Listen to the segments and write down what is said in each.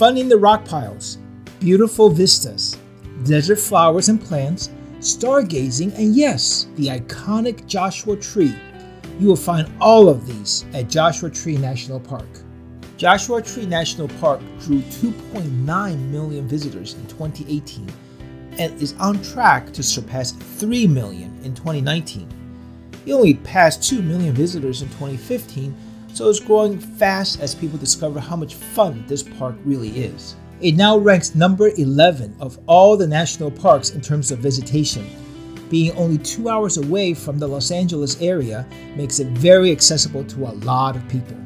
fun in the rock piles, beautiful vistas, desert flowers and plants, stargazing, and yes, the iconic Joshua Tree. You will find all of these at Joshua Tree National Park. Joshua Tree National Park drew 2.9 million visitors in 2018 and is on track to surpass 3 million in 2019. It only passed 2 million visitors in 2015, so it's growing fast as people discover how much fun this park really is. It now ranks number 11 of all the national parks in terms of visitation. Being only 2 hours away from the Los Angeles area makes it very accessible to a lot of people.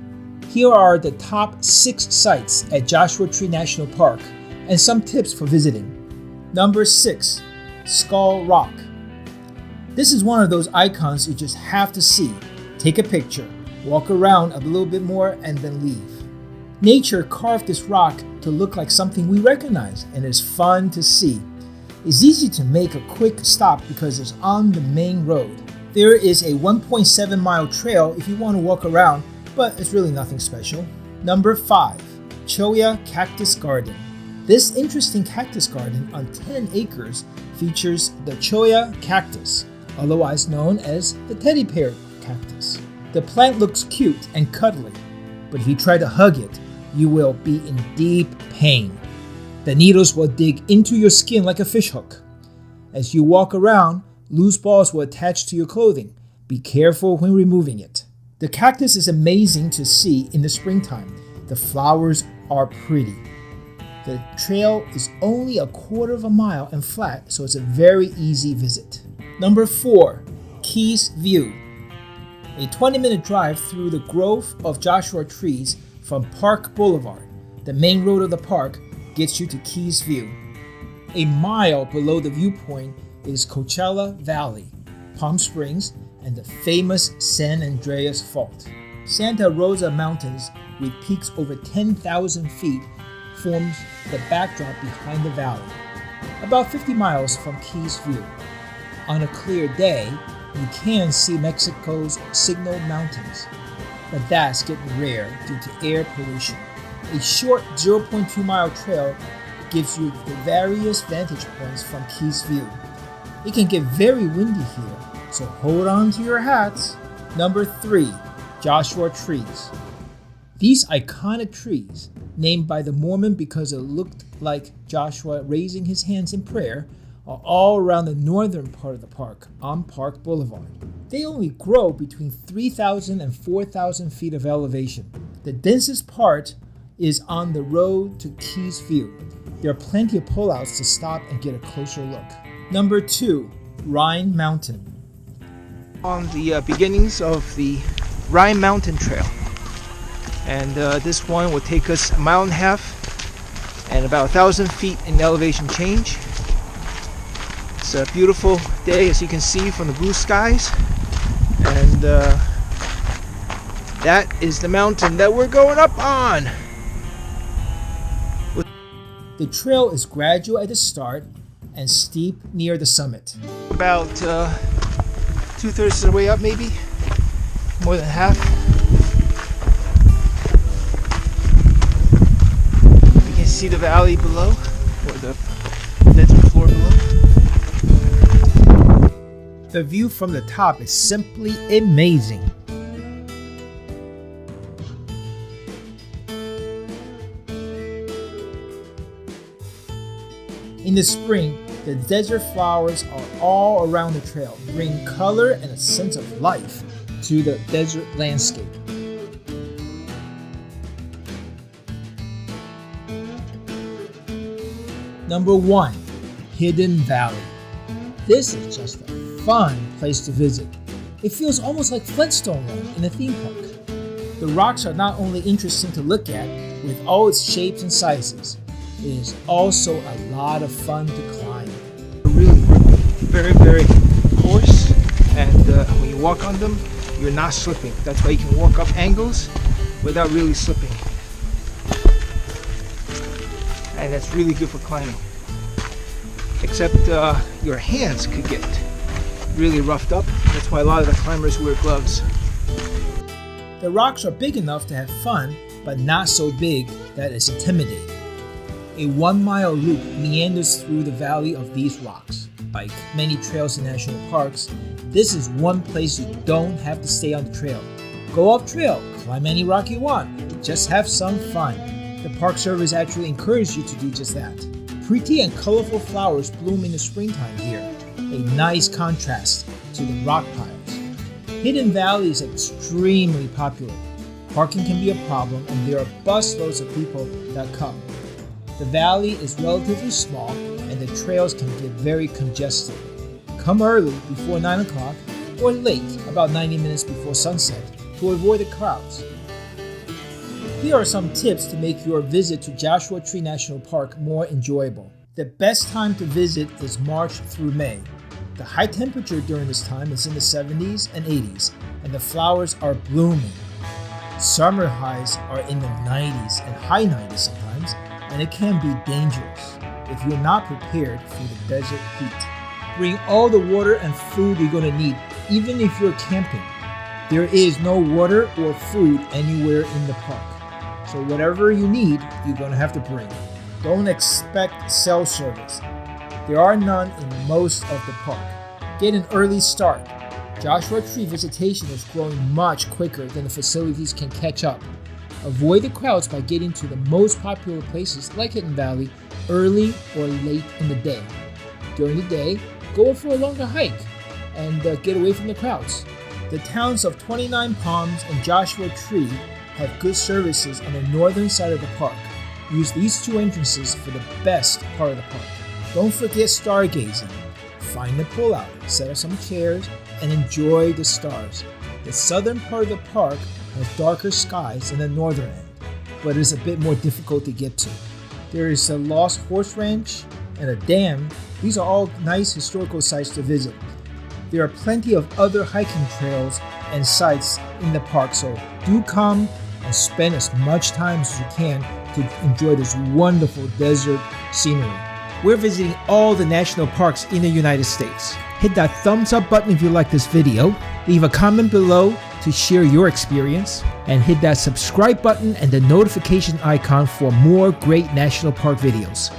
Here are the top 6 sites at Joshua Tree National Park and some tips for visiting. Number 6, Skull Rock. This is one of those icons you just have to see. Take a picture, walk around a little bit more, and then leave. Nature carved this rock to look like something we recognize, and it's fun to see. It's easy to make a quick stop because it's on the main road. There is a 1.7 mile trail if you want to walk around, but it's really nothing special. Number 5, Cholla Cactus Garden. This interesting cactus garden on 10 acres features the Cholla cactus, otherwise known as the teddy bear cactus. The plant looks cute and cuddly, but if you try to hug it, you will be in deep pain. The needles will dig into your skin like a fishhook. As you walk around, loose balls will attach to your clothing. Be careful when removing it. The cactus is amazing to see in the springtime. The flowers are pretty. The trail is only a quarter of a mile and flat, so it's a very easy visit. Number 4, Keys View. A 20-minute drive through the grove of Joshua trees from Park Boulevard, the main road of the park, gets you to Keys View. A mile below the viewpoint is Coachella Valley, Palm Springs, and the famous San Andreas Fault. Santa Rosa Mountains, with peaks over 10,000 feet, forms the backdrop behind the valley, about 50 miles from Keys View. On a clear day, you can see Mexico's Signal Mountains, but that's getting rare due to air pollution. A short 0.2 mile trail gives you the various vantage points from Keys View. It can get very windy here, so hold on to your hats. Number 3, Joshua Trees. These iconic trees, named by the Mormon because it looked like Joshua raising his hands in prayer, are all around the northern part of the park on Park Boulevard. They only grow between 3,000 and 4,000 feet of elevation. The densest part is on the road to Keys View. There are plenty of pullouts to stop and get a closer look. Number 2, Rhine Mountain. On the beginnings of the Rhine Mountain Trail. And this one will take us a mile and a half and about 1,000 feet in elevation change. It's a beautiful day, as you can see from the blue skies. And that is the mountain that we're going up on. The trail is gradual at the start and steep near the summit. About 2/3 of the way up, maybe more than half. You can see the valley below, or the desert floor below. The view from the top is simply amazing. In the spring, the desert flowers are all around the trail, bringing color and a sense of life to the desert landscape. Number 1, Hidden Valley. This is just a fun place to visit. It feels almost like Flintstone Land in a theme park. The rocks are not only interesting to look at with all its shapes and sizes, it is also a lot of fun to climb. Really very, very coarse, and when you walk on them, you're not slipping. That's why you can walk up angles without really slipping. And that's really good for climbing. Except your hands could get really roughed up. That's why a lot of the climbers wear gloves. The rocks are big enough to have fun, but not so big that it's intimidating. A 1-mile loop meanders through the valley of these rocks. Like many trails in national parks, this is one place you don't have to stay on the trail. Go off trail, climb any rock you want, just have some fun. The Park Service actually encourages you to do just that. Pretty and colorful flowers bloom in the springtime here, a nice contrast to the rock piles. Hidden Valley is extremely popular. Parking can be a problem and there are busloads of people that come. The valley is relatively small and the trails can get very congested. Come early before 9 o'clock or late about 90 minutes before sunset to avoid the crowds. Here are some tips to make your visit to Joshua Tree National Park more enjoyable. The best time to visit is March through May. The high temperature during this time is in the 70s and 80s and the flowers are blooming. Summer highs are in the 90s and high 90s sometimes, and it can be dangerous if you're not prepared for the desert heat. Bring all the water and food you're going to need, even if you're camping. There is no water or food anywhere in the park, so whatever you need, you're going to have to bring. Don't expect cell service. There are none in most of the park. Get an early start. Joshua Tree visitation is growing much quicker than the facilities can catch up. Avoid the crowds by getting to the most popular places like Hidden Valley early or late in the day. During the day, go for a longer hike and get away from the crowds. The towns of 29 Palms and Joshua Tree have good services on the northern side of the park. Use these two entrances for the best part of the park. Don't forget stargazing. Find the pullout, set up some chairs, and enjoy the stars. The southern part of the park has darker skies than the northern end, but is a bit more difficult to get to. There is a lost horse ranch and a dam. These are all nice historical sites to visit. There are plenty of other hiking trails and sites in the park, so do come and spend as much time as you can to enjoy this wonderful desert scenery. We're visiting all the national parks in the United States. Hit that thumbs up button if you like this video. Leave a comment below to share your experience. And hit that subscribe button and the notification icon for more great national park videos.